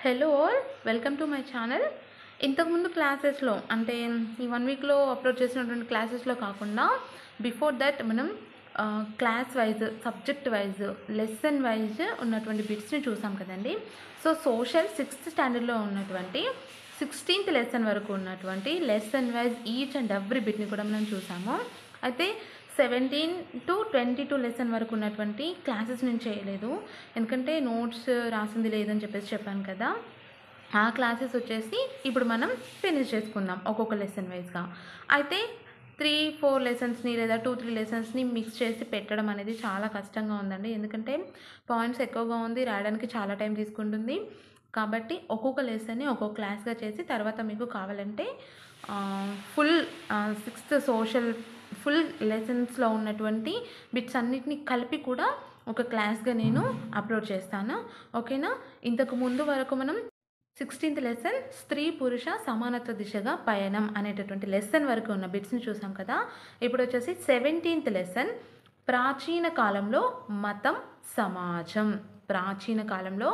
Hello all, welcome to my channel. ఇంతకుముందు క్లాసెస్లో అంటే ఈ 1 వీక్లో అప్లోడ్ చేసినటువంటి క్లాసెస్లో కాకుండా బిఫోర్ దట్ మనం class wise, subject wise, lesson wise ఉన్నటువంటి బిట్స్ని చూసాం కదండి. సో సోషల్ 6th స్టాండర్డ్లో ఉన్నటువంటి 16th లెసన్ వరకు ఉన్నటువంటి lesson wise each and every బిట్ని కూడా మనం చూసాము. అయితే 17 to 22 లెసన్ వరకు ఉన్నటువంటి క్లాసెస్ నేను చేయలేదు, ఎందుకంటే నోట్స్ రాసింది లేదని చెప్పాను కదా. ఆ క్లాసెస్ వచ్చేసి ఇప్పుడు మనం ఫినిష్ చేసుకుందాం ఒక్కొక్క లెసన్ వైజ్గా. అయితే 3-4 లెసన్స్ని లేదా 2-3 లెసన్స్ని మిక్స్ చేసి పెట్టడం అనేది చాలా కష్టంగా ఉందండి, ఎందుకంటే పాయింట్స్ ఎక్కువగా ఉంది, రాయడానికి చాలా టైం తీసుకుంటుంది. కాబట్టి ఒక్కొక్క లెసన్ని ఒక్కొక్క క్లాస్గా చేసి తర్వాత మీకు కావాలంటే ఫుల్ 6th సోషల్ ఫుల్ లెసన్స్లో ఉన్నటువంటి బిట్స్ అన్నిటిని కలిపి కూడా ఒక క్లాస్గా నేను అప్లోడ్ చేస్తాను, ఓకేనా. ఇంతకు ముందు వరకు మనం 16th లెసన్ స్త్రీ పురుష సమానత్వ దిశగా పయనం అనేటటువంటి లెసన్ వరకు ఉన్న బిట్స్ని చూసాం కదా. ఇప్పుడు వచ్చేసి 17th లెసన్ ప్రాచీన కాలంలో మతం సమాజం, ప్రాచీన కాలంలో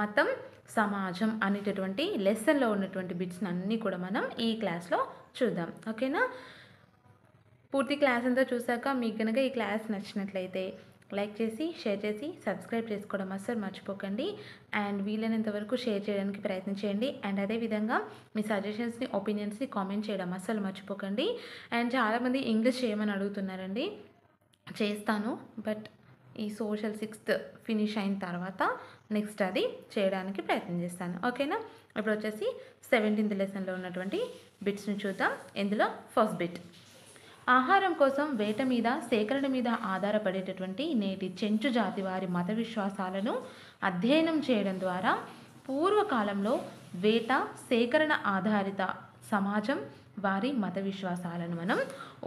మతం సమాజం అనేటటువంటి లెసన్లో ఉన్నటువంటి బిట్స్ని అన్నీ కూడా మనం ఈ క్లాస్లో చూద్దాం, ఓకేనా. పూర్తి క్లాస్ అంతా చూసాక మీకు కనుక ఈ క్లాస్ నచ్చినట్లయితే లైక్ చేసి, షేర్ చేసి, సబ్స్క్రైబ్ చేసుకోవడం అస్సలు మర్చిపోకండి. అండ్ వీలైనంత వరకు షేర్ చేయడానికి ప్రయత్నించండి. అండ్ అదేవిధంగా మీ సజెషన్స్ని, ఒపీనియన్స్ని కామెంట్ చేయడం అస్సలు మర్చిపోకండి. అండ్ చాలామంది ఇంగ్లీష్ చేయమని అడుగుతున్నారండి, చేస్తాను, బట్ ఈ సోషల్ 6th ఫినిష్ అయిన తర్వాత నెక్స్ట్ అది చేయడానికి ప్రయత్నం చేస్తాను, ఓకేనా. ఇప్పుడు వచ్చేసి 17th లెసన్లో ఉన్నటువంటి బిట్స్ని చూద్దాం. ఇందులో ఫస్ట్ బిట్, ఆహారం కోసం వేట మీద, సేకరణ మీద ఆధారపడేటటువంటి నేటి చెంచు జాతి వారి మత విశ్వాసాలను అధ్యయనం చేయడం ద్వారా పూర్వకాలంలో వేట, సేకరణ ఆధారిత సమాజం వారి మత విశ్వాసాలను మనం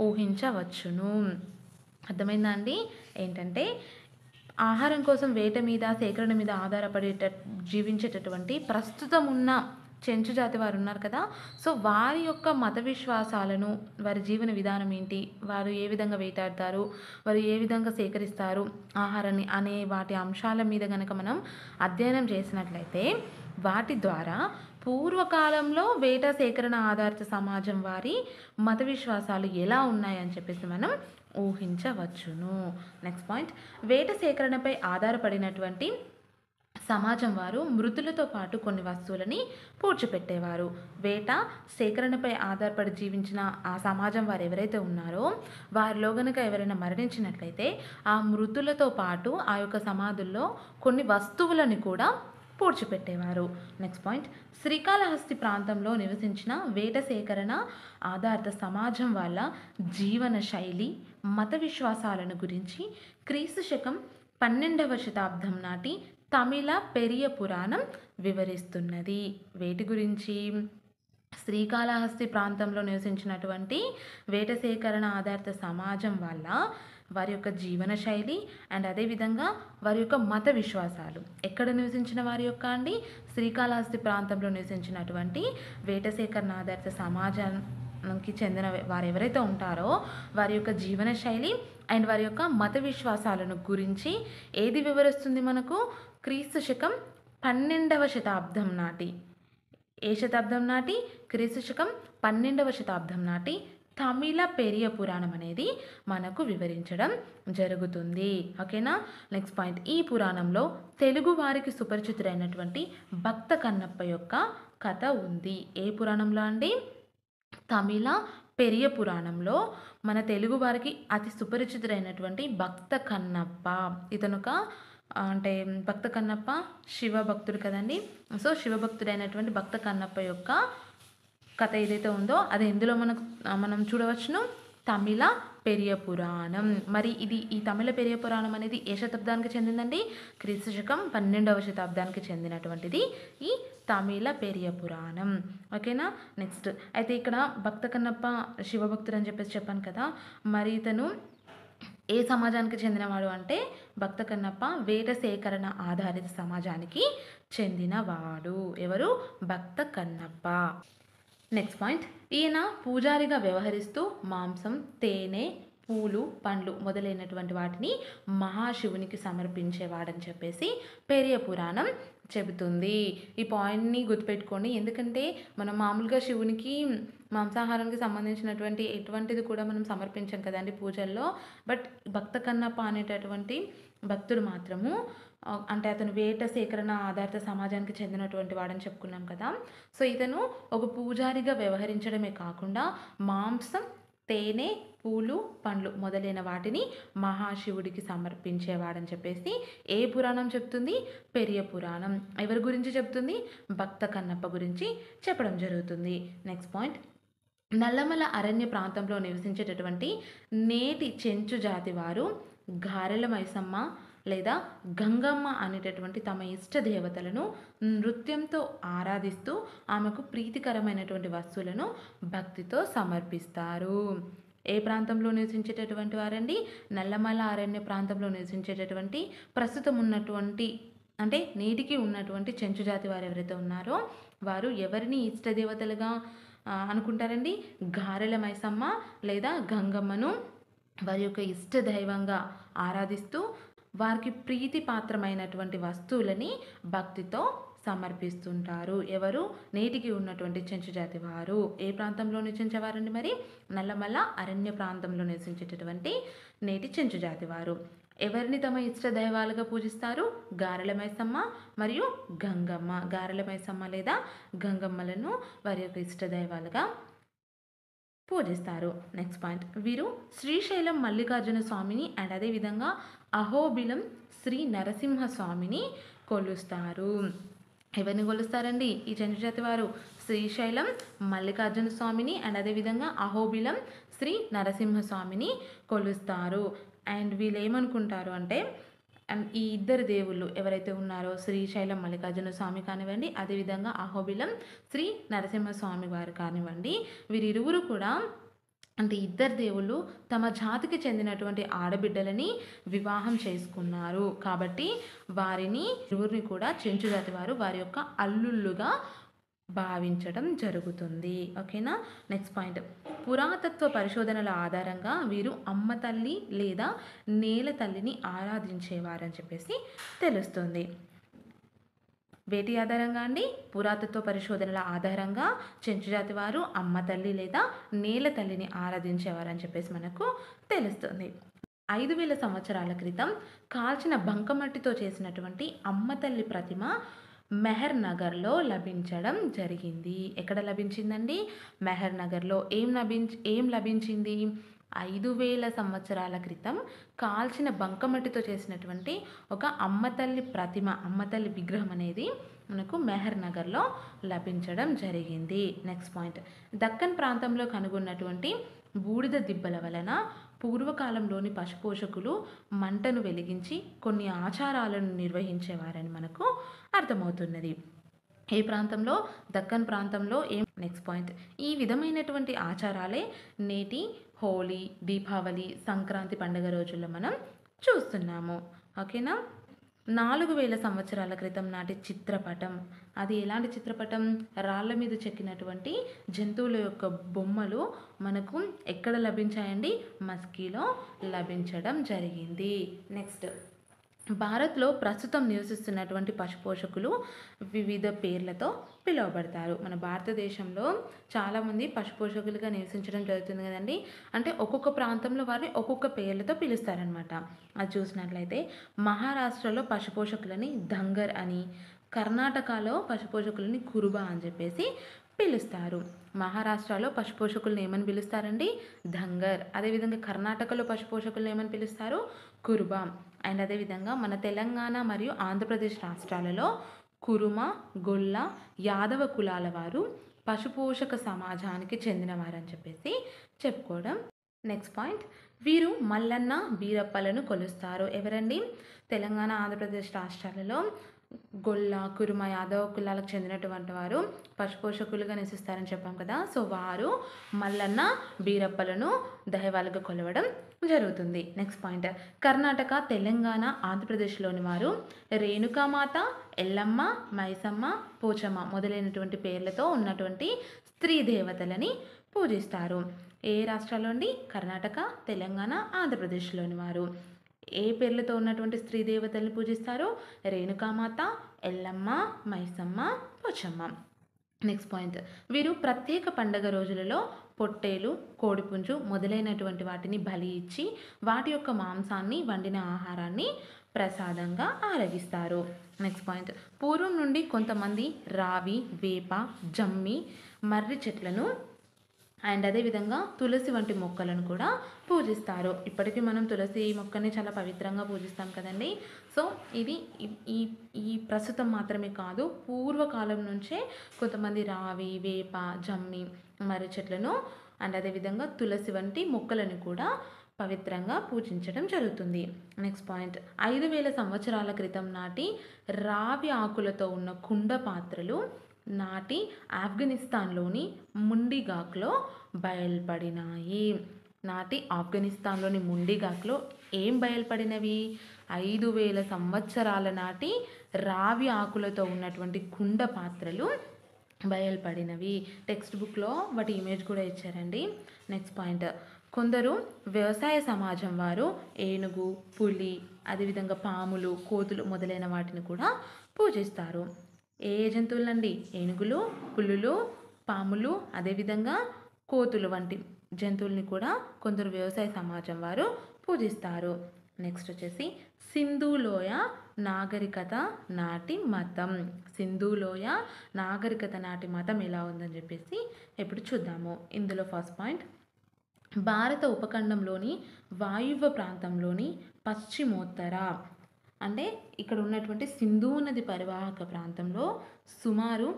ఊహించవచ్చును. అర్థమైందా అండి? ఏంటంటే ఆహారం కోసం వేట మీద, సేకరణ మీద జీవించేటటువంటి ప్రస్తుతం ఉన్న చెంచు జాతి వారు ఉన్నారు కదా. సో వారి యొక్క మత విశ్వాసాలను, వారి జీవన విధానం ఏంటి, వారు ఏ విధంగా వేటాడతారు, వారు ఏ విధంగా సేకరిస్తారు ఆహారాన్ని అనే వాటి అంశాల మీద కనుక మనం అధ్యయనం చేసినట్లయితే వాటి ద్వారా పూర్వకాలంలో వేట, సేకరణ ఆధారిత సమాజం వారి మత విశ్వాసాలు ఎలా ఉన్నాయని చెప్పేసి మనం ఊహించవచ్చును. నెక్స్ట్ పాయింట్, వేట సేకరణపై ఆధారపడినటువంటి సమాజం వారు మృతులతో పాటు కొన్ని వస్తువులని పూడ్చిపెట్టేవారు. వేట, సేకరణపై ఆధారపడి జీవించిన ఆ సమాజం వారు ఎవరైతే ఉన్నారో వారిలో గనుక ఎవరైనా మరణించినట్లయితే ఆ మృతులతో పాటు ఆ యొక్క సమాధుల్లో కొన్ని వస్తువులను కూడా పూడ్చిపెట్టేవారు. నెక్స్ట్ పాయింట్, శ్రీకాళహస్తి ప్రాంతంలో నివసించిన వేట, సేకరణ ఆధారిత సమాజం వాళ్ళ జీవన శైలి, మత విశ్వాసాలను గురించి క్రీస్తు 12వ శతాబ్దం నాటి తమిళ పెరియ పురాణం వివరిస్తున్నది. వేటి గురించి? శ్రీకాళహస్తి ప్రాంతంలో నివసించినటువంటి వేట, సేకరణ ఆధారిత సమాజం వల్ల వారి యొక్క జీవన శైలి అండ్ అదేవిధంగా వారి యొక్క మత విశ్వాసాలు, ఎక్కడ నివసించిన వారి యొక్క అండి, శ్రీకాళహస్తి ప్రాంతంలో నివసించినటువంటి వేట, సేకరణ ఆధారిత సమాజానికి చెందిన వారు ఎవరైతే ఉంటారో వారి యొక్క జీవన శైలి అండ్ వారి యొక్క మత విశ్వాసాలను గురించి ఏది వివరిస్తుంది మనకు? క్రీస్తు 12వ శతాబ్దం నాటి, ఏ శతాబ్దం నాటి? క్రీస్తు 12వ శతాబ్దం నాటి తమిళ పెరియ పురాణం అనేది మనకు వివరించడం జరుగుతుంది, ఓకేనా. నెక్స్ట్ పాయింట్, ఈ పురాణంలో తెలుగు వారికి సుపరిచితుడైనటువంటి భక్త కన్నప్ప యొక్క కథ ఉంది. ఏ పురాణంలో అండి? తమిళ పెరియ పురాణంలో మన తెలుగు వారికి అతి సుపరిచితుడైనటువంటి భక్త కన్నప్ప, ఇతనొక అంటే భక్త కన్నప్ప శివభక్తుడు కదండి. సో శివభక్తుడైనటువంటి భక్త కన్నప్ప యొక్క కథ ఏదైతే ఉందో అది ఎందులో మనం చూడవచ్చును? తమిళ పెరియ పురాణం. మరి ఈ తమిళ పెరియ పురాణం అనేది ఏ శతాబ్దానికి చెందిందండి? క్రీస్తు 12వ శతాబ్దానికి చెందినటువంటిది ఈ తమిళ పెరియ పురాణం, ఓకేనా. నెక్స్ట్ అయితే ఇక్కడ భక్త కన్నప్ప శివభక్తుడు అని చెప్పాను కదా. మరి ఇతను ఏ సమాజానికి చెందినవాడు అంటే భక్త కన్నప్ప వేట, సేకరణ ఆధారిత సమాజానికి చెందినవాడు. ఎవరు? భక్త కన్నప్ప. నెక్స్ట్ పాయింట్, ఈయన పూజారిగా వ్యవహరిస్తూ మాంసం, తేనె, పూలు, పండ్లు మొదలైనటువంటి వాటిని మహాశివునికి సమర్పించేవాడని చెప్పేసి పెరియ పురాణం చెబుతుంది. ఈ పాయింట్‌ని గుర్తుపెట్టుకోండి. ఎందుకంటే మనం మామూలుగా శివునికి మాంసాహారానికి సంబంధించినటువంటి ఎటువంటిది కూడా మనం సమర్పించం కదండీ పూజల్లో. బట్ భక్త కన్నప్ప అనేటటువంటి భక్తుడు మాత్రము అంటే అతను వేట సేకరణ ఆధారిత సమాజానికి చెందినటువంటి వాడని చెప్పుకున్నాం కదా. సో ఇతను ఒక పూజారిగా వ్యవహరించడమే కాకుండా మాంసం, తేనె, పూలు, పండ్లు మొదలైన వాటిని మహాశివుడికి సమర్పించేవాడని చెప్పేసి ఏ పురాణం చెప్తుంది? పెరియ పురాణం. ఎవరి గురించి చెప్తుంది? భక్త కన్నప్ప గురించి చెప్పడం జరుగుతుంది. నెక్స్ట్ పాయింట్, నల్లమల అరణ్య ప్రాంతంలో నివసించేటటువంటి నేటి చెంచు జాతి వారు గారెల మైసమ్మ లేదా గంగమ్మ అనేటటువంటి తమ ఇష్ట దేవతలను నృత్యంతో ఆరాధిస్తూ ఆమెకు ప్రీతికరమైనటువంటి వస్తువులను భక్తితో సమర్పిస్తారు. ఏ ప్రాంతంలో నివసించేటటువంటి వారండి? నల్లమల అరణ్య ప్రాంతంలో నివసించేటటువంటి ప్రస్తుతం ఉన్నటువంటి అంటే నేటికి ఉన్నటువంటి చెంచు జాతి వారు ఎవరైతే ఉన్నారో వారు ఎవరిని ఇష్టదేవతలుగా అనుకుంటారండి? గారెల మైసమ్మ లేదా గంగమ్మను వారి యొక్క ఇష్ట దైవంగా ఆరాధిస్తూ వారికి ప్రీతిపాత్రమైనటువంటి వస్తువులని భక్తితో సమర్పిస్తుంటారు. ఎవరు? నేటికి ఉన్నటువంటి చెంచు జాతి వారు. ఏ ప్రాంతంలో నివసించేవారండి మరి? నల్లమల అరణ్య ప్రాంతంలో నివసించేటటువంటి నేటి చెంచు జాతి వారు. ఎవరిని తమ ఇష్ట దైవాలుగా పూజిస్తారు? గారెల మైసమ్మ మరియు గంగమ్మ. గారెల మైసమ్మ లేదా గంగమ్మలను వారి యొక్క ఇష్ట దైవాలుగా పూజిస్తారు. నెక్స్ట్ పాయింట్, వీరు శ్రీశైలం మల్లికార్జున స్వామిని అండ్ అదేవిధంగా అహోబిలం శ్రీ నరసింహ స్వామిని కొలుస్తారు. ఎవరిని కొలుస్తారండి ఈ చెంచు జాతి వారు? శ్రీశైలం మల్లికార్జున స్వామిని అండ్ అదేవిధంగా అహోబిలం శ్రీ నరసింహ స్వామిని కొలుస్తారు. అండ్ వీళ్ళు ఏమనుకుంటారు అంటే ఈ ఇద్దరు దేవుళ్ళు ఎవరైతే ఉన్నారో శ్రీశైలం మల్లికార్జున స్వామి కానివ్వండి, అదేవిధంగా అహోబిలం శ్రీ నరసింహ స్వామి వారు కానివ్వండి, వీరిరువురు కూడా అంటే ఇద్దరు దేవుళ్ళు తమ జాతికి చెందినటువంటి ఆడబిడ్డలని వివాహం చేసుకున్నారు. కాబట్టి వారిని ఇరువురిని కూడా చెంచు జాతి వారు వారి యొక్క అల్లుళ్ళుగా భావించడం జరుగుతుంది. ఓకేనా. నెక్స్ట్ పాయింట్, పురాతత్వ పరిశోధనల ఆధారంగా వీరు అమ్మ తల్లి లేదా నేల తల్లిని ఆరాధించేవారని చెప్పేసి తెలుస్తుంది. వేటి ఆధారంగా అండి? పురాతత్వ పరిశోధనల ఆధారంగా చెంచు జాతి వారు అమ్మ తల్లి లేదా నేల తల్లిని ఆరాధించేవారని చెప్పేసి మనకు తెలుస్తుంది. 5000 సంవత్సరాల క్రితం కాల్చిన బంకమట్టితో చేసినటువంటి అమ్మ తల్లి ప్రతిమ మెహర్ నగర్లో లభించడం జరిగింది. ఎక్కడ లభించిందండి? మెహర్ నగర్లో. ఏం లభించింది? 5000 సంవత్సరాల క్రితం కాల్చిన బంకమట్టితో చేసినటువంటి ఒక అమ్మతల్లి ప్రతిమ, అమ్మతల్లి విగ్రహం అనేది మనకు మెహర్ నగర్లో లభించడం జరిగింది. నెక్స్ట్ పాయింట్, దక్కన్ ప్రాంతంలో కనుగొన్నటువంటి బూడిద దిబ్బల వలన పూర్వకాలంలోని పశుపోషకులు మంటను వెలిగించి కొన్ని ఆచారాలను నిర్వహించేవారని మనకు అర్థమవుతున్నది. ఏ ప్రాంతంలో? దక్కన్ ప్రాంతంలో. నెక్స్ట్ పాయింట్, ఈ విధమైనటువంటి ఆచారాలే నేటి హోలీ, దీపావళి, సంక్రాంతి పండుగ రోజుల్లో మనం చూస్తున్నాము. ఓకేనా. 4000 సంవత్సరాల క్రితం నాటి చిత్రపటం. అది ఎలాంటి చిత్రపటం? రాళ్ళ మీద చెక్కినటువంటి జంతువుల యొక్క బొమ్మలు మనకు ఎక్కడ లభించాయండి? మస్కీలో లభించడం జరిగింది. నెక్స్ట్, భారత్లో ప్రస్తుతం నివసిస్తున్నటువంటి పశుపోషకులు వివిధ పేర్లతో పిలువబడతారు. మన భారతదేశంలో చాలామంది పశుపోషకులుగా నివసించడం జరుగుతుంది కదండి. అంటే ఒక్కొక్క ప్రాంతంలో వారిని ఒక్కొక్క పేర్లతో పిలుస్తారనమాట. అది చూసినట్లయితే మహారాష్ట్రలో పశుపోషకులని ధంగర్ అని, కర్ణాటకలో పశుపోషకులని కురుబా అని చెప్పేసి పిలుస్తారు. మహారాష్ట్రలో పశుపోషకులను ఏమని పిలుస్తారండి? ధంగర్. అదేవిధంగా కర్ణాటకలో పశుపోషకులను ఏమని పిలుస్తారు? కురుబా. అండ్ అదేవిధంగా మన తెలంగాణ మరియు ఆంధ్రప్రదేశ్ రాష్ట్రాలలో కురుమ, గొల్ల, యాదవ కులాల వారు పశుపోషక సమాజానికి చెందినవారని చెప్పేసి చెప్పుకోవడం. నెక్స్ట్ పాయింట్, వీరు మల్లన్న, బీరప్పలను కొలుస్తారు. ఎవరండి? తెలంగాణ, ఆంధ్రప్రదేశ్ రాష్ట్రాలలో గొల్ల, కురుమ, యాదవ కులాలకు చెందినటువంటి వారు పశుపోషకులుగా నివసిస్తారని చెప్పాం కదా. సో వారు మల్లన్న, బీరప్పలను దైవాలుగా కొలవడం జరుగుతుంది. నెక్స్ట్ పాయింట్, కర్ణాటక, తెలంగాణ, ఆంధ్రప్రదేశ్లోని వారు రేణుకామాత, ఎల్లమ్మ, మైసమ్మ, పోచమ్మ మొదలైనటువంటి పేర్లతో ఉన్నటువంటి స్త్రీ దేవతలని పూజిస్తారు. ఏ రాష్ట్రాల్లో అండి? కర్ణాటక, తెలంగాణ, ఆంధ్రప్రదేశ్లోని వారు. ఏ పేర్లతో ఉన్నటువంటి స్త్రీ దేవతల్ని పూజిస్తారు? రేణుకామాత, ఎల్లమ్మ, మైసమ్మ, పోచమ్మ. నెక్స్ట్ పాయింట్, వీరు ప్రత్యేక పండగ రోజులలో పొట్టేలు, కోడిపుంజు మొదలైనటువంటి వాటిని బలి ఇచ్చి వాటి యొక్క మాంసాన్ని వండిన ఆహారాన్ని ప్రసాదంగా ఆరగిస్తారు. నెక్స్ట్ పాయింట్, పూర్వం నుండి కొంతమంది రావి, వేప, జమ్మి, మర్రి చెట్లను అండ్ అదేవిధంగా తులసి వంటి మొక్కలను కూడా పూజిస్తారు. ఇప్పటికీ మనం తులసి మొక్కని చాలా పవిత్రంగా పూజిస్తాం కదండి. సో ఇది ఈ ఈ ప్రస్తుతం మాత్రమే కాదు, పూర్వకాలం నుంచే కొంతమంది రావి, వేప, జమ్మి, మర్రి చెట్లను అండ్ అదేవిధంగా తులసి వంటి మొక్కలను కూడా పవిత్రంగా పూజించడం జరుగుతుంది. నెక్స్ట్ పాయింట్, 5000 సంవత్సరాల క్రితం నాటి రావి ఆకులతో ఉన్న కుండ పాత్రలు నాటి ఆఫ్ఘనిస్తాన్లోని ముండిగాక్లో బయల్పడినాయి. నాటి ఆఫ్ఘనిస్తాన్లోని ముండిగాక్లో ఏం బయల్పడినవి? 5000 సంవత్సరాల నాటి రావి ఆకులతో ఉన్నటువంటి కుండ పాత్రలు బయల్పడినవి. టెక్స్ట్ బుక్లో వాటి ఇమేజ్ కూడా ఇచ్చారండి. నెక్స్ట్ పాయింట్, కొందరు వ్యవసాయ సమాజం వారు ఏనుగు, పులి, అదేవిధంగా పాములు, కోతులు మొదలైన వాటిని కూడా పూజిస్తారు. ఏ జంతువులండి? ఏనుగులు, పులులు, పాములు, అదేవిధంగా కోతులు వంటి జంతువుల్ని కూడా కొందరు వ్యవసాయ సమాజం వారు పూజిస్తారు. నెక్స్ట్ వచ్చేసి సింధులోయ నాగరికత నాటి మతం. సింధులోయ నాగరికత నాటి మతం ఎలా ఉందని చెప్పేసి ఇప్పుడు చూద్దాము. ఇందులో ఫస్ట్ పాయింట్, భారత ఉపఖండంలోని వాయువ్య ప్రాంతంలోని పశ్చిమోత్తర అంటే ఇక్కడ ఉన్నటువంటి సింధు నది పరివాహక ప్రాంతంలో సుమారు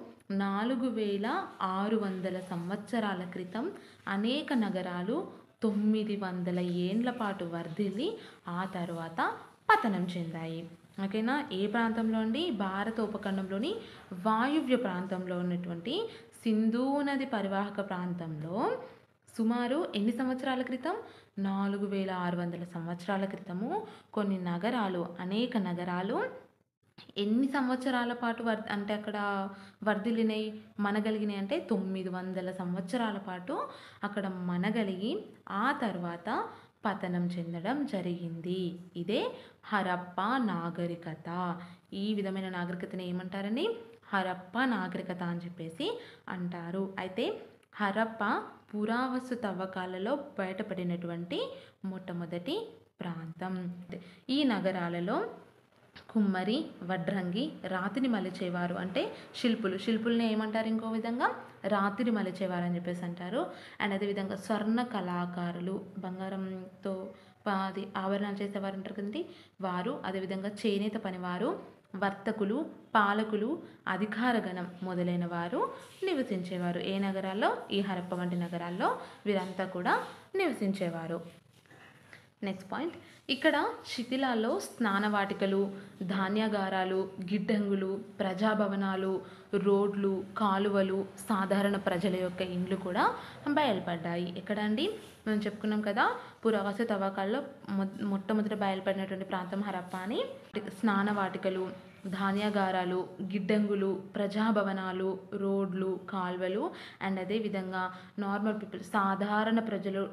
4600 సంవత్సరాల క్రితం అనేక నగరాలు 900 ఏండ్ల పాటు వర్ధిల్లి ఆ తర్వాత పతనం చెందాయి. ఓకేనా? ఏ ప్రాంతంలో అండి? భారత ఉపఖండంలోని వాయువ్య ప్రాంతంలో ఉన్నటువంటి సింధు నది పరివాహక ప్రాంతంలో సుమారు ఎన్ని సంవత్సరాల క్రితం? 4600 సంవత్సరాల క్రితము కొన్ని నగరాలు, అనేక నగరాలు ఎన్ని సంవత్సరాల పాటు అంటే అక్కడ వర్ధిల్లినాయి, మనగలిగినాయి అంటే 900 సంవత్సరాల పాటు అక్కడ మనగలిగి ఆ తర్వాత పతనం చెందడం జరిగింది. ఇదే హరప్ప నాగరికత. ఈ విధమైన నాగరికతని ఏమంటారండి? హరప్ప నాగరికత అని చెప్పేసి అంటారు. అయితే హరప్ప పురావస్తు తవ్వకాలలో బయటపడినటువంటి మొట్టమొదటి ప్రాంతం. ఈ నగరాలలో కుమ్మరి, వడ్రంగి, రాతిని మలిచేవారు అంటే శిల్పుల్ని ఏమంటారు? ఇంకో విధంగా రాతిని మలిచేవారు అని చెప్పేసి అంటారు. అండ్ అదేవిధంగా స్వర్ణ కళాకారులు, బంగారంతో అది ఆభరణాలు చేసేవారు అంటారు కదండి వారు, అదేవిధంగా చేనేత పనివారు, వర్తకులు, పాలకులు, అధికారగణం మొదలైన వారు నివసించేవారు. ఏ నగరాల్లో? ఈ హరప్ప వంటి నగరాల్లో వీరంతా కూడా నివసించేవారు. నెక్స్ట్ పాయింట్, ఇక్కడ శిథిలాల్లో స్నానవాటికలు, ధాన్యాగారాలు, గిడ్డంగులు, ప్రజాభవనాలు, రోడ్లు, కాలువలు, సాధారణ ప్రజల యొక్క ఇండ్లు కూడా బయలుపడ్డాయి. ఎక్కడ అండి? మనం చెప్పుకున్నాం కదా, పురావస్తు తవ్వకాల్లో మొట్టమొదట బయలుపడినటువంటి ప్రాంతం హరప్ప అని. స్నానవాటికలు, ధాన్యాగారాలు, గిడ్డంగులు, ప్రజాభవనాలు, రోడ్లు, కాలువలు అండ్ అదేవిధంగా నార్మల్ పీపుల్, సాధారణ ప్రజలు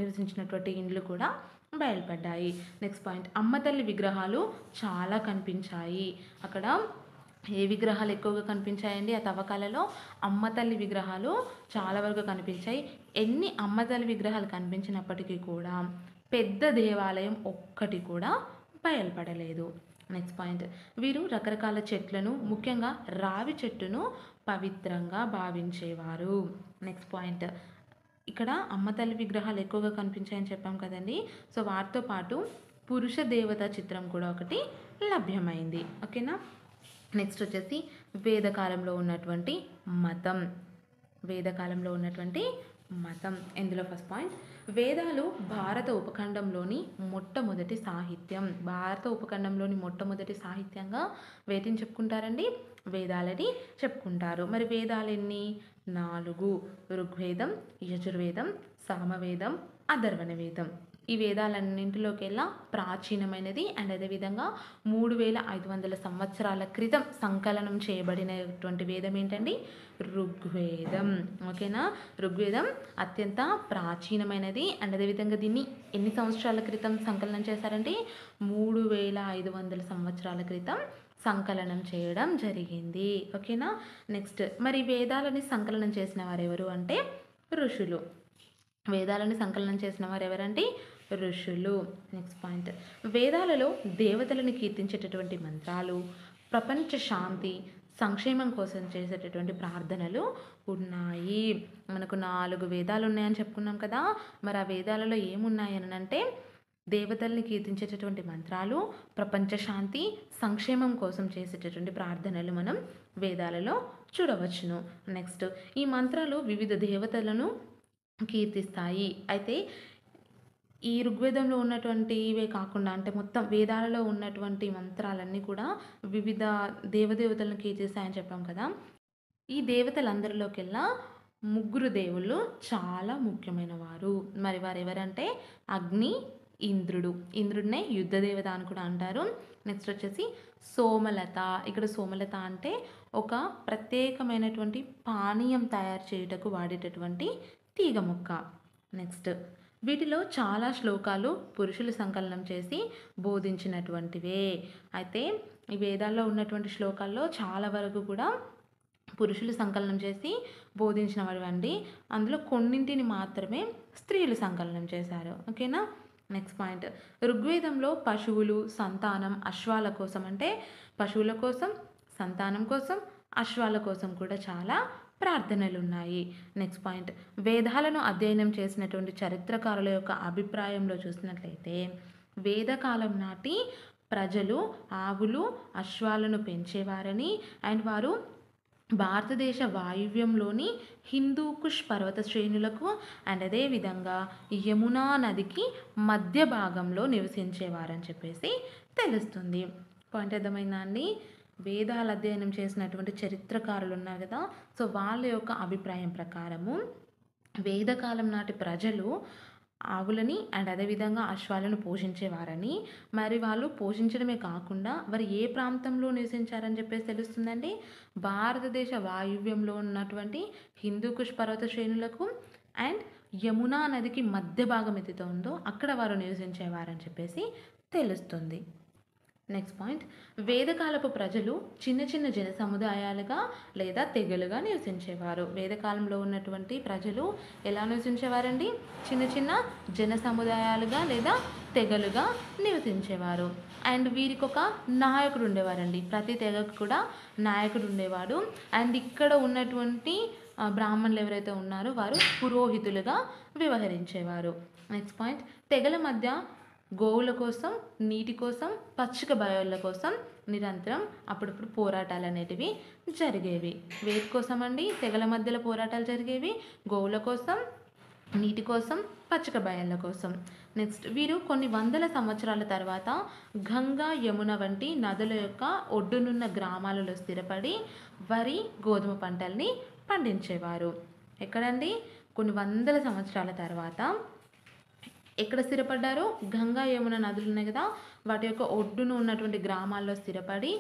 నివసించినటువంటి ఇండ్లు కూడా బయలుపడ్డాయి. నెక్స్ట్ పాయింట్, అమ్మతల్లి విగ్రహాలు చాలా కనిపించాయి. అక్కడ ఏ విగ్రహాలు ఎక్కువగా కనిపించాయండి? ఆ తవ్వకాలలో అమ్మతల్లి విగ్రహాలు చాలా వరకు కనిపించాయి. ఎన్ని అమ్మతల్లి విగ్రహాలు కనిపించినప్పటికీ కూడా పెద్ద దేవాలయం ఒక్కటి కూడా బయలుపడలేదు. నెక్స్ట్ పాయింట్, వీరు రకరకాల చెట్లను, ముఖ్యంగా రావి చెట్టును పవిత్రంగా భావించేవారు. నెక్స్ట్ పాయింట్, ఇక్కడ అమ్మతల్లి విగ్రహాలు ఎక్కువగా కనిపించాయని చెప్పాం కదండి. సో వాటితో పాటు పురుష దేవత చిత్రం కూడా ఒకటి లభ్యమైంది. ఓకేనా? నెక్స్ట్ వచ్చేసి వేదకాలంలో ఉన్నటువంటి మతం. వేదకాలంలో ఉన్నటువంటి మతం. ఇందులో ఫస్ట్ పాయింట్, వేదాలు భారత ఉపఖండంలోని మొట్టమొదటి సాహిత్యం. భారత ఉపఖండంలోని మొట్టమొదటి సాహిత్యంగా వేటిని చెప్పుకుంటారండి? వేదాలని చెప్పుకుంటారు. మరి వేదాలు ఎన్ని? 4. ఋగ్వేదం, యజుర్వేదం, సామవేదం, అథర్వణ వేదం. ఈ వేదాలన్నింటిలోకెల్లా ప్రాచీనమైనది అండ్ అదేవిధంగా 3500 సంవత్సరాల క్రితం సంకలనం చేయబడినటువంటి వేదం ఏంటండి? ఋగ్వేదం. ఓకేనా? ఋగ్వేదం అత్యంత ప్రాచీనమైనది అండ్ అదేవిధంగా దీన్ని ఎన్ని సంవత్సరాల క్రితం సంకలనం చేశారంటే 3500 సంవత్సరాల క్రితం సంకలనం చేయడం జరిగింది. ఓకేనా? నెక్స్ట్ మరి వేదాలని సంకలనం చేసిన వారు ఎవరు అంటే ఋషులు. వేదాలను సంకలనం చేసిన వారు ఎవరంటే ఋషులు. నెక్స్ట్ పాయింట్, వేదాలలో దేవతలను కీర్తించేటటువంటి మంత్రాలు, ప్రపంచ శాంతి సంక్షేమం కోసం చేసేటటువంటి ప్రార్థనలు ఉన్నాయి. మనకు 4 వేదాలు ఉన్నాయని చెప్పుకున్నాం కదా. మరి ఆ వేదాలలో ఏమున్నాయని అంటే దేవతల్ని కీర్తించేటటువంటి మంత్రాలు, ప్రపంచ శాంతి సంక్షేమం కోసం చేసేటటువంటి ప్రార్థనలు మనం వేదాలలో చూడవచ్చును. నెక్స్ట్, ఈ మంత్రాలు వివిధ దేవతలను కీర్తిస్తాయి. అయితే ఈ ఋగ్వేదంలో ఉన్నటువంటివే కాకుండా అంటే మొత్తం వేదాలలో ఉన్నటువంటి మంత్రాలన్నీ కూడా వివిధ దేవదేవతలను కీర్తిస్తాయని చెప్పాం కదా. ఈ దేవతలందరిలోకెల్లా 3 దేవుళ్ళు చాలా ముఖ్యమైన వారు. మరి వారు ఎవరంటే అగ్ని, ఇంద్రుడు. ఇంద్రుడినే యుద్ధ దేవత అని కూడా అంటారు. నెక్స్ట్ వచ్చేసి సోమలత. ఇక్కడ సోమలత అంటే ఒక ప్రత్యేకమైనటువంటి పానీయం తయారు చేయుటకు వాడేటటువంటి తీగ మొక్క. నెక్స్ట్, వీటిలో చాలా శ్లోకాలు పురుషులు సంకలనం చేసి బోధించినటువంటివే. అయితే ఈ వేదాల్లో ఉన్నటువంటి శ్లోకాల్లో చాలా వరకు కూడా పురుషులు సంకలనం చేసి బోధించినవి అండి. అందులో కొన్నింటిని మాత్రమే స్త్రీలు సంకలనం చేశారు. ఓకేనా? నెక్స్ట్ పాయింట్, ఋగ్వేదంలో పశువులు, సంతానం, అశ్వాల కోసం అంటే పశువుల కోసం, సంతానం కోసం, అశ్వాల కోసం కూడా చాలా ప్రార్థనలు ఉన్నాయి. నెక్స్ట్ పాయింట్, వేదాలను అధ్యయనం చేసినటువంటి చరిత్రకారుల యొక్క అభిప్రాయంలో చూసినట్లయితే వేదకాలం నాటి ప్రజలు ఆవులు, అశ్వాలను పెంచేవారని అండ్ వారు భారతదేశ వాయువ్యంలోని హిందూ కుష్ పర్వత శ్రేణులకు అండ్ అదేవిధంగా యమునా నదికి మధ్య భాగంలో నివసించేవారని చెప్పేసి తెలుస్తుంది. పాయింట్ అర్థమైందా అండి? వేదాల అధ్యయనం చేసినటువంటి చరిత్రకారులు ఉన్నారు కదా, సో వాళ్ళ యొక్క అభిప్రాయం ప్రకారము వేదకాలం నాటి ప్రజలు ఆవులని అండ్ అదేవిధంగా అశ్వాలను పోషించేవారని, మరి వాళ్ళు పోషించడమే కాకుండా వారు ఏ ప్రాంతంలో నివసించారని చెప్పేసి తెలుస్తుందండి. భారతదేశ వాయువ్యంలో ఉన్నటువంటి హిందూకుష్ పర్వత శ్రేణులకు అండ్ యమునా నదికి మధ్య భాగం ఎత్తుతో ఉందో అక్కడ వారు నివసించేవారని చెప్పేసి తెలుస్తుంది. నెక్స్ట్ పాయింట్, వేదకాలపు ప్రజలు చిన్న చిన్న జన సముదాయాలుగా లేదా తెగలుగా నివసించేవారు. వేదకాలంలో ఉన్నటువంటి ప్రజలు ఎలా నివసించేవారండి? చిన్న చిన్న జన సముదాయాలుగా లేదా తెగలుగా నివసించేవారు. అండ్ వీరికి ఒక నాయకుడు ఉండేవారండి. ప్రతి తెగకు కూడా నాయకుడు ఉండేవాడు. అండ్ ఇక్కడ ఉన్నటువంటి బ్రాహ్మణులు ఎవరైతే ఉన్నారో వారు పురోహితులుగా వ్యవహరించేవారు. నెక్స్ట్ పాయింట్, తెగల మధ్య గోవుల కోసం, నీటి కోసం, పచ్చిక బయళ్ళ కోసం నిరంతరం అప్పుడప్పుడు పోరాటాలు అనేటివి జరిగేవి. వేటి కోసం అండి? తెగల మధ్యలో పోరాటాలు జరిగేవి. గోవుల కోసం, నీటి కోసం, పచ్చిక బయళ్ళ కోసం. నెక్స్ట్, వీరు కొన్ని వందల సంవత్సరాల తర్వాత గంగా, యమున వంటి నదుల యొక్క ఒడ్డునున్న గ్రామాలలో స్థిరపడి వరి, గోధుమ పంటల్ని పండించేవారు. ఎక్కడండి? కొన్ని వందల సంవత్సరాల తర్వాత ఎక్కడ స్థిరపడ్డారు? గంగా, యమున నదులు ఉన్నాయి కదా, వాటి యొక్క ఒడ్డును ఉన్నటువంటి గ్రామాల్లో స్థిరపడి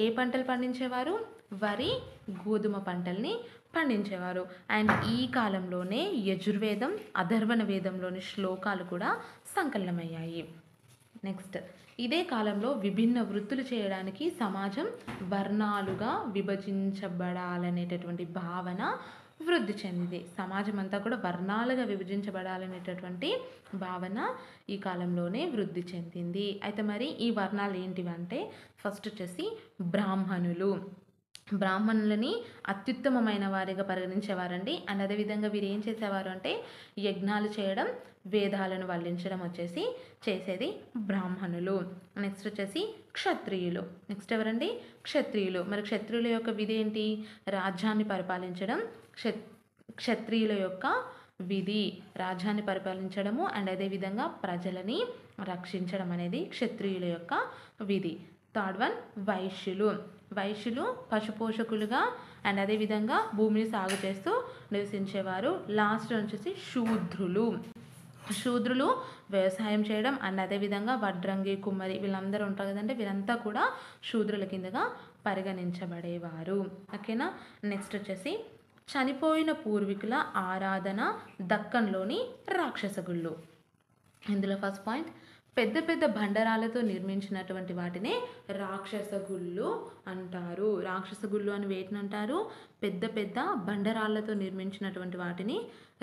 ఏ పంటలు పండించేవారు? వరి, గోధుమ పంటల్ని పండించేవారు. అండ్ ఈ కాలంలోనే యజుర్వేదం, అథర్వణ వేదంలోని శ్లోకాలు కూడా సంకలనమయ్యాయి. నెక్స్ట్, ఇదే కాలంలో విభిన్న వృత్తులు చేయడానికి సమాజం వర్ణాలుగా విభజించబడాలనేటటువంటి భావన వృద్ధి చెందింది. సమాజం అంతా కూడా వర్ణాలుగా విభజించబడాలనేటటువంటి భావన ఈ కాలంలోనే వృద్ధి చెందింది. అయితే మరి ఈ వర్ణాలు ఏంటివంటే ఫస్ట్ వచ్చేసి బ్రాహ్మణులు. బ్రాహ్మణులని అత్యుత్తమమైన వారిగా పరిగణించేవారండి. అండ్ అదేవిధంగా వీరు ఏం చేసేవారు అంటే యజ్ఞాలు చేయడం, వేదాలను వల్లించడం వచ్చేసి చేసేది బ్రాహ్మణులు. నెక్స్ట్ వచ్చేసి క్షత్రియులు. నెక్స్ట్ ఎవరండి? క్షత్రియులు. మరి క్షత్రియుల యొక్క విధి ఏంటి? రాజ్యాన్ని పరిపాలించడం. క్షత్రియుల యొక్క విధి రాజ్యాన్ని పరిపాలించడము అండ్ అదేవిధంగా ప్రజలని రక్షించడం అనేది క్షత్రియుల యొక్క విధి. థర్డ్ వన్ వైశ్యులు. వైశ్యులు పశుపోషకులుగా అండ్ అదేవిధంగా భూమిని సాగు చేస్తూ నివసించేవారు. లాస్ట్ వచ్చేసి శూద్రులు. శూద్రులు వ్యవసాయం చేయడం అండ్ అదేవిధంగా వడ్రంగి, కుమ్మరి వీళ్ళందరూ ఉంటారు కదండి, వీరంతా కూడా శూద్రుల కిందగా పరిగణించబడేవారు. ఓకేనా. నెక్స్ట్ వచ్చేసి చనిపోయిన పూర్వీకుల ఆరాధన దక్కన్లోని రాక్షస గుళ్ళు. ఇందులో ఫస్ట్ పాయింట్, పెద్ద పెద్ద బండరాలతో నిర్మించినటువంటి వాటినే రాక్షస గుళ్ళు అంటారు. రాక్షస గుళ్ళు అని వేటిని అంటారు? పెద్ద పెద్ద బండరాళ్ళతో నిర్మించినటువంటి వాటిని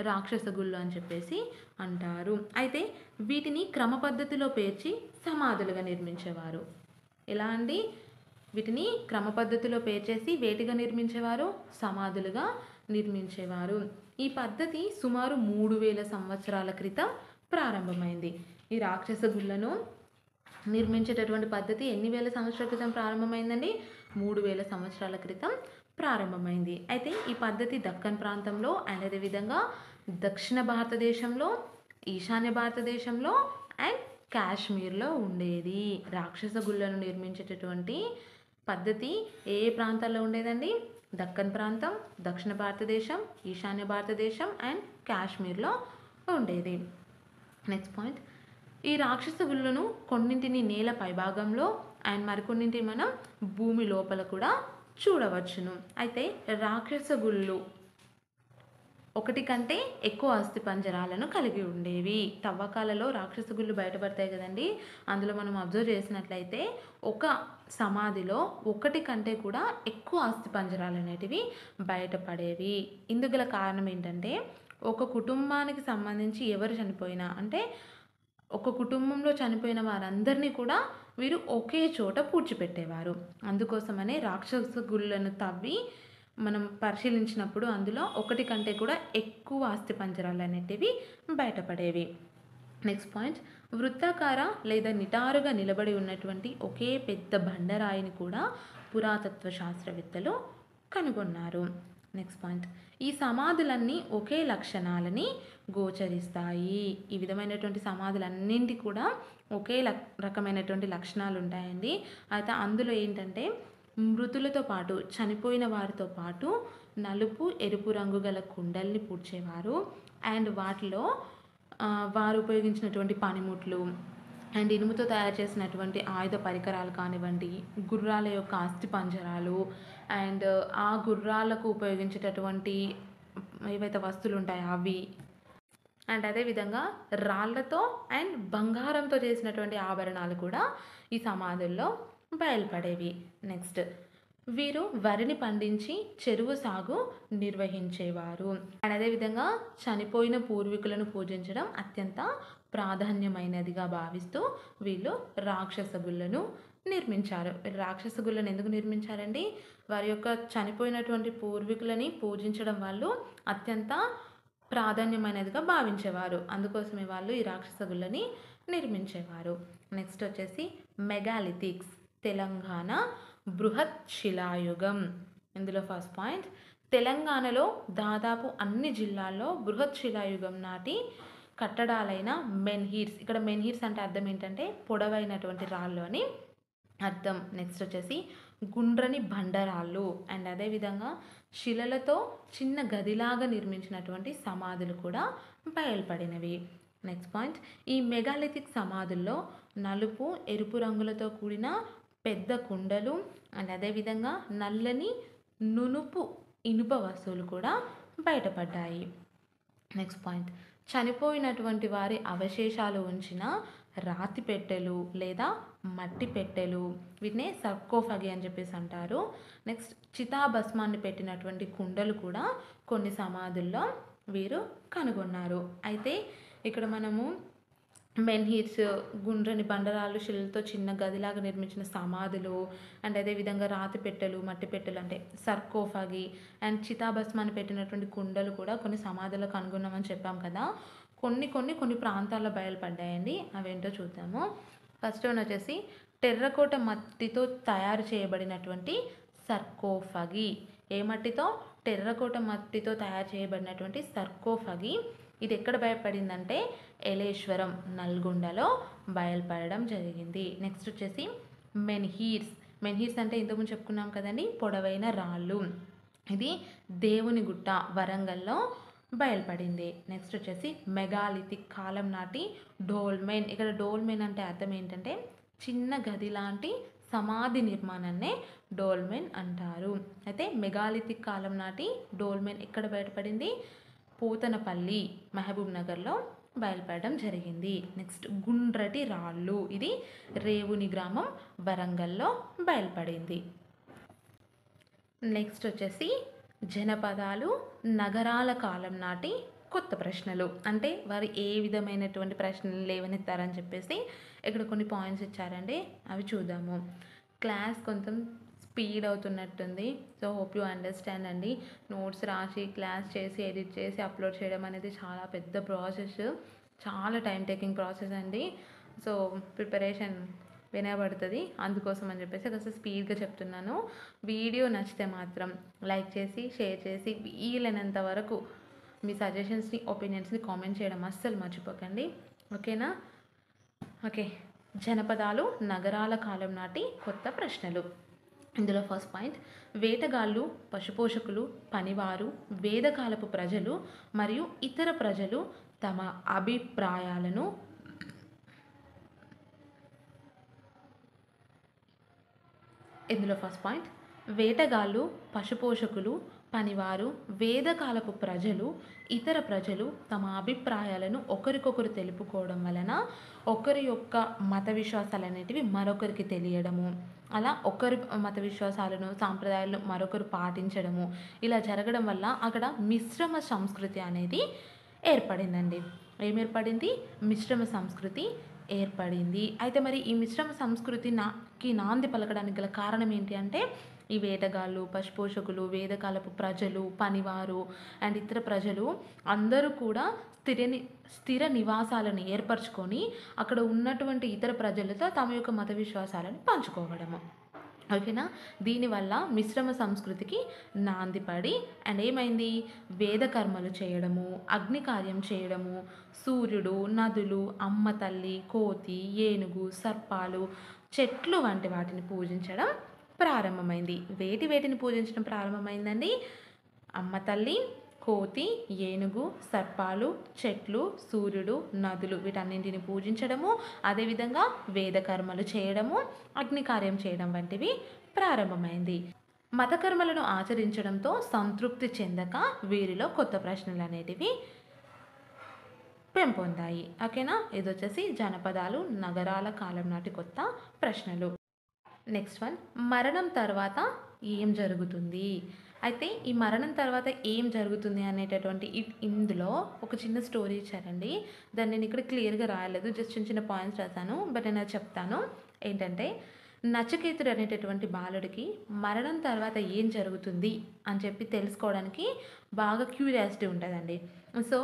రాక్షస గుళ్ళు అని చెప్పేసి అంటారు. అయితే వీటిని క్రమ పద్ధతిలో పేర్చి సమాధులుగా నిర్మించేవారు. ఎలా అండి? వీటిని క్రమ పద్ధతిలో పేర్చేసి వేటిగా నిర్మించేవారు? సమాధులుగా నిర్మించేవారు. ఈ పద్ధతి సుమారు 3000 సంవత్సరాల క్రితం ప్రారంభమైంది. ఈ రాక్షస గుళ్ళను నిర్మించేటటువంటి పద్ధతి ఎన్ని వేల సంవత్సరాల క్రితం ప్రారంభమైందండి? 3000 సంవత్సరాల క్రితం ప్రారంభమైంది. అయితే ఈ పద్ధతి దక్కన్ ప్రాంతంలో అండ్ అదేవిధంగా దక్షిణ భారతదేశంలో, ఈశాన్య భారతదేశంలో అండ్ కాశ్మీర్లో ఉండేది. రాక్షస గుళ్ళను నిర్మించేటటువంటి పద్ధతి ఏ ప్రాంతాల్లో ఉండేదండి? దక్కన్ ప్రాంతం, దక్షిణ భారతదేశం, ఈశాన్య భారతదేశం అండ్ కాశ్మీర్లో ఉండేది. నెక్స్ట్ పాయింట్, ఈ రాక్షస గుళ్ళను కొన్నింటిని నేల పైభాగంలో అండ్ మరికొన్నింటిని మనం భూమి లోపల కూడా చూడవచ్చును. అయితే రాక్షస గుళ్ళు ఒకటి కంటే ఎక్కువ అస్థి పంజరాలను కలిగి ఉండేవి. తవ్వకాలలో రాక్షస గుళ్ళు బయటపడతాయి కదండి, అందులో మనం అబ్జర్వ్ చేసినట్లయితే ఒక సమాధిలో ఒకటి కంటే కూడా ఎక్కువ అస్థి పంజరాలు అనేటివి బయటపడేవి. ఇందుకు గల కారణం ఏంటంటే, ఒక కుటుంబానికి సంబంధించి ఎవరు చనిపోయినా, అంటే ఒక కుటుంబంలో చనిపోయిన వారందరినీ కూడా వీరు ఒకే చోట పూడ్చిపెట్టేవారు. అందుకోసమనే రాక్షస గుళ్ళను తవ్వి మనం పరిశీలించినప్పుడు అందులో ఒకటి కంటే కూడా ఎక్కువ అస్థి పంజరాలు అనేటివి బయటపడేవి. నెక్స్ట్ పాయింట్, వృత్తాకార లేదా నిటారుగా నిలబడి ఉన్నటువంటి ఒకే పెద్ద బండరాయిని కూడా పురాతత్వ శాస్త్రవేత్తలు కనుగొన్నారు. నెక్స్ట్ పాయింట్, ఈ సమాధులన్నీ ఒకే లక్షణాలని గోచరిస్తాయి. ఈ విధమైనటువంటి సమాధులన్నింటి కూడా ఒకే రకమైనటువంటి లక్షణాలు ఉంటాయండి. అయితే అందులో ఏంటంటే, మృతులతో పాటు చనిపోయిన వారితో పాటు నలుపు, ఎరుపు రంగు గల కుండల్ని పూడ్చేవారు. అండ్ వాటిలో వారు ఉపయోగించినటువంటి పనిముట్లు అండ్ ఇనుముతో తయారు చేసినటువంటి ఆయుధ పరికరాలు కానివ్వండి, గుర్రాల యొక్క అస్థి పంజరాలు అండ్ ఆ గుర్రాలకు ఉపయోగించేటటువంటి ఏవైతే వస్తువులు ఉంటాయో అవి అండ్ అదేవిధంగా రాళ్లతో అండ్ బంగారంతో చేసినటువంటి ఆభరణాలు కూడా ఈ సమాధుల్లో బయలుపడేవి. నెక్స్ట్, వీరు వరిని పండించి చెరువు సాగు నిర్వహించేవారు. అండ్ అదేవిధంగా చనిపోయిన పూర్వీకులను పూజించడం అత్యంత ప్రాధాన్యమైనదిగా భావిస్తూ వీళ్ళు రాక్షస గుళ్ళను నిర్మించారు. రాక్షస గుళ్ళను ఎందుకు నిర్మించారండి? వారి యొక్క చనిపోయినటువంటి పూర్వీకులని పూజించడం వాళ్ళు అత్యంత ప్రాధాన్యమైనదిగా భావించేవారు. అందుకోసమే వాళ్ళు ఈ రాక్షస గుళ్ళని నిర్మించేవారు. నెక్స్ట్ వచ్చేసి మెగాలిథిక్స్, తెలంగాణ బృహత్ శిలాయుగం. ఇందులో ఫస్ట్ పాయింట్, తెలంగాణలో దాదాపు అన్ని జిల్లాల్లో బృహత్ శిలాయుగం నాటి కట్టడాలైన మెన్హీర్స్, ఇక్కడ మెన్హీర్స్ అంటే అర్థం ఏంటంటే పొడవైనటువంటి రాళ్ళు అని అర్థం. నెక్స్ట్ వచ్చేసి గుండ్రని బండరాళ్ళు అండ్ అదేవిధంగా శిలలతో చిన్న గదిలాగా నిర్మించినటువంటి సమాధులు కూడా బయలుపడినవి. నెక్స్ట్ పాయింట్, ఈ మెగాలిథిక్ సమాధుల్లో నలుపు, ఎరుపు రంగులతో కూడిన పెద్ద కుండలు అండ్ అదేవిధంగా నల్లని నునుపు ఇనుప వస్తువులు కూడా బయటపడ్డాయి. నెక్స్ట్ పాయింట్, చనిపోయినటువంటి వారి అవశేషాలు ఉంచిన రాతి పెట్టెలు లేదా మట్టి పెట్టెలు, వీటినే సర్కోఫాగి అని చెప్పేసి అంటారు. నెక్స్ట్, చితాభస్మాన్ని పెట్టినటువంటి కుండలు కూడా కొన్ని సమాధుల్లో వీరు కనుగొన్నారు. అయితే ఇక్కడ మనము మెన్హీర్స్, గుండ్రని బండరాళ్ళు, శిలలతో చిన్న గదిలాగా నిర్మించిన సమాధులు అండ్ అదేవిధంగా రాతి పెట్టెలు, మట్టి పెట్టెలు అంటే సర్కోఫాగి అండ్ చితాభస్మాన్ని పెట్టినటువంటి కుండలు కూడా కొన్ని సమాధుల్లో కనుగొన్నామని చెప్పాం కదా. కొన్ని ప్రాంతాల్లో బయలుపడ్డాయండి. అవేంటో చూద్దాము. ఫస్ట్ వన్ వచ్చేసి టెర్రకోట మట్టితో తయారు చేయబడినటువంటి సర్కోఫాగి. ఏ మట్టితో? టెర్రకోట మట్టితో తయారు చేయబడినటువంటి సర్కోఫాగి. ఇది ఎక్కడ బయలుపడిందంటే ఎలేశ్వరం, నల్గొండలో బయలుపడడం జరిగింది. నెక్స్ట్ వచ్చేసి మెన్హీర్స్. మెన్హీర్స్ అంటే ఇంతకుముందు చెప్పుకున్నాం కదండి, పొడవైన రాళ్ళు. ఇది దేవుని గుట్ట, వరంగల్లో బయలుపడింది. నెక్స్ట్ వచ్చేసి మెగాలిథిక్ కాలం నాటి డోల్మెన్. ఇక్కడ డోల్మెన్ అంటే అర్థం ఏంటంటే చిన్న గది లాంటి సమాధి నిర్మాణాన్నే డోల్మెన్ అంటారు. అయితే మెగాలిథిక్ కాలం నాటి డోల్మెన్ ఎక్కడ బయటపడింది? పోతనపల్లి, మహబూబ్ నగర్లో బయలుపడడం జరిగింది. నెక్స్ట్ గుండ్రటి రాళ్ళు, ఇది రేవుని గ్రామం, వరంగల్లో బయలుపడింది. నెక్స్ట్ వచ్చేసి జనపదాలు నగరాల కాలం నాటి కొత్త ప్రశ్నలు. అంటే వారు ఏ విధమైనటువంటి ప్రశ్నలు లేవనెత్తారని చెప్పేసి ఇక్కడ కొన్ని పాయింట్స్ ఇచ్చారండి, అవి చూద్దాము. క్లాస్ కొంచెం స్పీడ్ అవుతున్నట్టుంది, సో హోప్ యూ అండర్స్టాండ్ అండి. నోట్స్ రాసి క్లాస్ చేసి ఎడిట్ చేసి అప్లోడ్ చేయడం అనేది చాలా పెద్ద ప్రాసెస్, చాలా టైం టేకింగ్ ప్రాసెస్ అండి. సో ప్రిపరేషన్ వినబడుతుంది, అందుకోసం అని చెప్పేసి అసలు స్పీడ్గా చెప్తున్నాను. వీడియో నచ్చితే మాత్రం లైక్ చేసి షేర్ చేసి వీలైనంత వరకు మీ సజెషన్స్ని ఒపీనియన్స్ని కామెంట్ చేయడం అస్సలు మర్చిపోకండి, ఓకేనా? ఓకే, జనపదాలు నగరాల కాలం నాటి కొత్త ప్రశ్నలు. ఇందులో ఫస్ట్ పాయింట్, వేటగాళ్ళు, పశుపోషకులు, పనివారు, వేదకాలపు ప్రజలు మరియు ఇతర ప్రజలు తమ అభిప్రాయాలను ఇందులో ఫస్ట్ పాయింట్, వేటగాళ్ళు, పశుపోషకులు, పనివారు, వేదకాలపు ప్రజలు, ఇతర ప్రజలు తమ అభిప్రాయాలను ఒకరికొకరు తెలుపుకోవడం వలన ఒకరి యొక్క మత విశ్వాసాలు అనేటివి మరొకరికి తెలియడము, అలా ఒకరి మత విశ్వాసాలను సాంప్రదాయాలను మరొకరు పాటించడము, ఇలా జరగడం వల్ల అక్కడ మిశ్రమ సంస్కృతి అనేది ఏర్పడిందండి. ఏం ఏర్పడింది? మిశ్రమ సంస్కృతి ఏర్పడింది. అయితే మరి ఈ మిశ్రమ సంస్కృతికి నాంది పలకడానికి గల కారణం ఏంటి అంటే ఈ వేటగాళ్ళు, పశుపోషకులు, వేదకాలపు ప్రజలు, పనివారు అండ్ ఇతర ప్రజలు అందరూ కూడా స్థిర నివాసాలను ఏర్పరచుకొని అక్కడ ఉన్నటువంటి ఇతర ప్రజలతో తమ యొక్క మత విశ్వాసాలను పంచుకోవడము, ఓకేనా? దీనివల్ల మిశ్రమ సంస్కృతికి నాంది పడి అండ్ ఏమైంది? వేద కర్మలు చేయడము, అగ్ని కార్యం చేయడము, సూర్యుడు, నదులు, అమ్మ తల్లి, కోతి, ఏనుగు, సర్పాలు, చెట్లు వంటి వాటిని పూజించడం ప్రారంభమైంది. వేటిని పూజించడం ప్రారంభమైందండి? అమ్మ తల్లి, కోతి, ఏనుగు, సర్పాలు, చెట్లు, సూర్యుడు, నదులు వీటన్నింటిని పూజించడము, అదేవిధంగా వేద కర్మలు చేయడము, అగ్ని కార్యం చేయడం వంటివి ప్రారంభమైంది. మత కర్మలను ఆచరించడంతో సంతృప్తి చెందక వీరిలో కొత్త ప్రశ్నలు అనేటివి పెంపొందాయి, ఓకేనా? ఇది వచ్చేసి జనపదాలు నగరాల కాలం నాటి కొత్త ప్రశ్నలు. నెక్స్ట్ వన్, మరణం తర్వాత ఏం జరుగుతుంది? అయితే ఈ మరణం తర్వాత ఏం జరుగుతుంది అనేటటువంటి ఇందులో ఒక చిన్న స్టోరీ ఇచ్చారండి. దాన్ని నేను ఇక్కడ క్లియర్గా రాయలేదు, జస్ట్ చిన్న చిన్న పాయింట్స్ రాశాను, బట్ నేను చెప్తాను. ఏంటంటే నచికేతుడు అనేటటువంటి బాలుడికి మరణం తర్వాత ఏం జరుగుతుంది అని చెప్పి తెలుసుకోవడానికి బాగా క్యూరియాసిటీ ఉంటుందండి. సో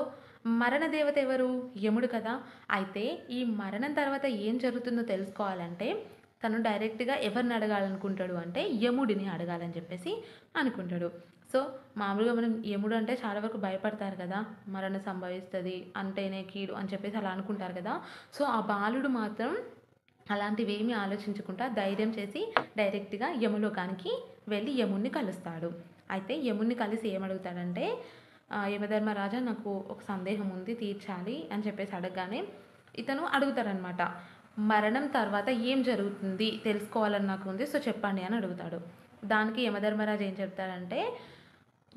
మరణ దేవత ఎవరు? యముడు కదా. అయితే ఈ మరణం తర్వాత ఏం జరుగుతుందో తెలుసుకోవాలంటే తను డైరెక్ట్గా ఎవరిని అడగాలనుకుంటాడు అంటే యముడిని అడగాలని చెప్పేసి అనుకుంటాడు. సో మామూలుగా మనం యముడు అంటే చాలా వరకు భయపడతారు కదా, మరణం సంభవిస్తుంది అంటేనే కీడు అని చెప్పేసి అలా అనుకుంటారు కదా. సో ఆ బాలుడు మాత్రం అలాంటివి ఏమీ ఆలోచించకుండా ధైర్యం చేసి డైరెక్ట్గా యములోకానికి వెళ్ళి యముడిని కలుస్తాడు. అయితే యముడిని కలిసి ఏమడుగుతాడంటే, యమధర్మరాజా నాకు ఒక సందేహం ఉంది, తీర్చాలి అని చెప్పేసి అడగగానే ఇతను అడుగుతారనమాట, మరణం తర్వాత ఏం జరుగుతుంది తెలుసుకోవాలని నాకు ఉంది, సో చెప్పండి అని అడుగుతాడు. దానికి యమధర్మరాజు ఏం చెప్తాడంటే,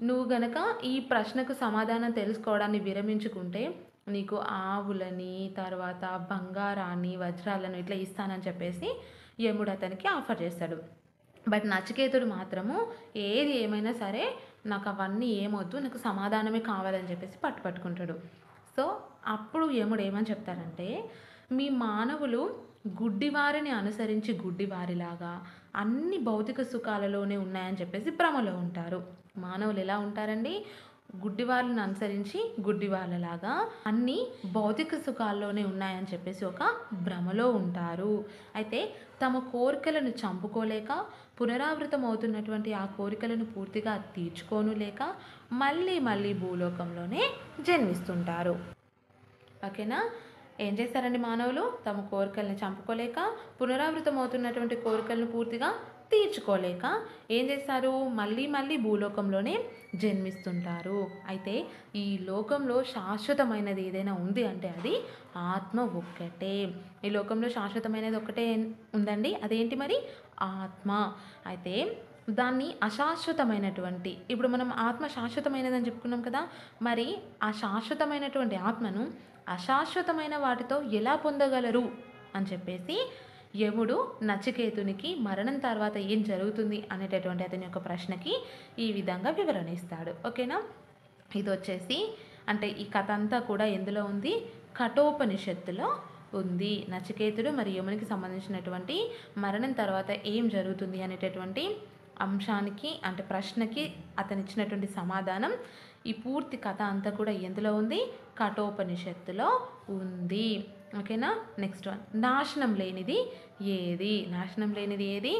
నువ్వు గనక ఈ ప్రశ్నకు సమాధానం తెలుసుకోవడాన్ని విరమించుకుంటే నీకు ఆవులని, తర్వాత బంగారాన్ని, వజ్రాలను ఇట్లా ఇస్తానని చెప్పేసి యముడు అతనికి ఆఫర్ చేస్తాడు. బట్ నచికేతుడు మాత్రము ఏది ఏమైనా సరే నాకు అవన్నీ ఏమొద్దు, నాకు సమాధానమే కావాలని చెప్పేసి పట్టుకుంటాడు. సో అప్పుడు యముడు ఏమని చెప్తారంటే, మీ మానవులు గుడ్డివారిని అనుసరించి గుడ్డివారిలాగా అన్ని భౌతిక సుఖాలలోనే ఉన్నాయని చెప్పేసి భ్రమలో ఉంటారు. మానవులు ఎలా ఉంటారండి? గుడ్డివాళ్ళని అనుసరించి గుడ్డివాళ్ళలాగా అన్ని భౌతిక సుఖాల్లోనే ఉన్నాయని చెప్పేసి ఒక భ్రమలో ఉంటారు. అయితే తమ కోరికలను చంపుకోలేక పునరావృతం అవుతున్నటువంటి ఆ కోరికలను పూర్తిగా తీర్చుకోను లేక మళ్ళీ మళ్ళీ భూలోకంలోనే జన్మిస్తుంటారు, ఓకేనా? ఏం చేస్తారండి మానవులు? తమ కోరికల్ని చంపుకోలేక పునరావృతం అవుతున్నటువంటి కోరికలను పూర్తిగా తీర్చుకోలేక ఏం చేస్తారు, మళ్ళీ మళ్ళీ భూలోకంలోనే జన్మిస్తుంటారు. అయితే ఈ లోకంలో శాశ్వతమైనది ఏదైనా ఉంది అంటే అది ఆత్మ ఒక్కటే. ఈ లోకంలో శాశ్వతమైనది ఒక్కటే ఉందండి, అదేంటి మరి? ఆత్మ. అయితే దాన్ని అశాశ్వతమైనటువంటి, ఇప్పుడు మనం ఆత్మ శాశ్వతమైనదని చెప్పుకున్నాం కదా, మరి ఆ శాశ్వతమైనటువంటి ఆత్మను అశాశ్వతమైన వాటితో ఎలా పొందగలరు అని చెప్పేసి యముడు నచికేతునికి మరణం తర్వాత ఏం జరుగుతుంది అనేటటువంటి అతని యొక్క ప్రశ్నకి ఈ విధంగా వివరణ ఇస్తాడు. ఓకేనా? ఇది వచ్చేసి అంటే ఈ కథ అంతా కూడా ఎందులో ఉంది? కఠోపనిషత్తులో ఉంది. నచికేతుడు మరియు యమునికి సంబంధించినటువంటి మరణం తర్వాత ఏం జరుగుతుంది అనేటటువంటి అంశానికి అంటే ప్రశ్నకి అతను ఇచ్చినటువంటి సమాధానం ఈ పూర్తి కథ అంతా కూడా ఎందులో ఉంది? కఠోపనిషత్తులో ఉంది. ఓకేనా? నెక్స్ట్ వన్, నాశనం లేనిది ఏది? నాశనం లేనిది ఏది?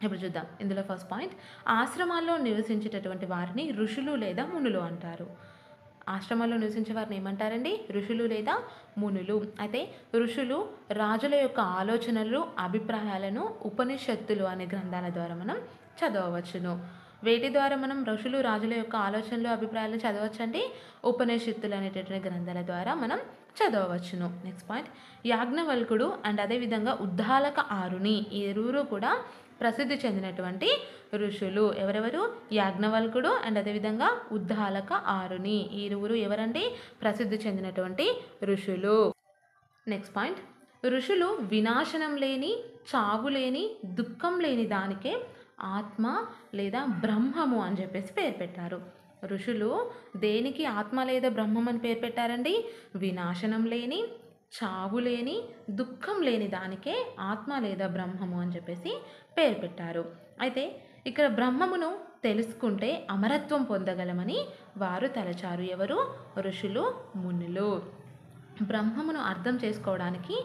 ఇప్పుడు చూద్దాం. ఇందులో ఫస్ట్ పాయింట్, ఆశ్రమాల్లో నివసించేటటువంటి వారిని ఋషులు లేదా మునులు అంటారు. ఆశ్రమాల్లో నివసించే వారిని ఏమంటారండి? ఋషులు లేదా మునులు. అయితే ఋషులు రాజుల యొక్క ఆలోచనలు, అభిప్రాయాలను ఉపనిషత్తులు అనే గ్రంథాల ద్వారా మనం చదవవచ్చును. వేటి ద్వారా మనం ఋషులు రాజుల యొక్క ఆలోచనలు, అభిప్రాయాలను చదవచ్చు అంటే ఉపనిషత్తులు అనేటటువంటి గ్రంథాల ద్వారా మనం చదవవచ్చును. నెక్స్ట్ పాయింట్, యాజ్ఞవల్కుడు అండ్ అదేవిధంగా ఉద్దాలక ఆరుని, ఈ ఇరువురు కూడా ప్రసిద్ధి చెందినటువంటి ఋషులు. ఎవరెవరు? యాజ్ఞవల్కుడు అండ్ అదేవిధంగా ఉద్దాలక ఆరుని, ఈ ఇరువురు ఎవరండి? ప్రసిద్ధి చెందినటువంటి ఋషులు. నెక్స్ట్ పాయింట్, ఋషులు వినాశనం లేని, చావు లేని, దుఃఖం లేని దానికే ఆత్మ లేదా బ్రహ్మము అని చెప్పేసి పేరు పెట్టారు. ఋషులు దేనికి ఆత్మ లేదా బ్రహ్మం అని పేరు పెట్టారండి? వినాశనం లేని, చావు లేని, దుఃఖం లేని దానికే ఆత్మ లేదా బ్రహ్మము అని చెప్పేసి పేరు పెట్టారు. అయితే ఇక్కడ బ్రహ్మమును తెలుసుకుంటే అమరత్వం పొందగలమని వారు తలచారు. ఎవరు? ఋషులు, మునులు. బ్రహ్మమును అర్థం చేసుకోవడానికి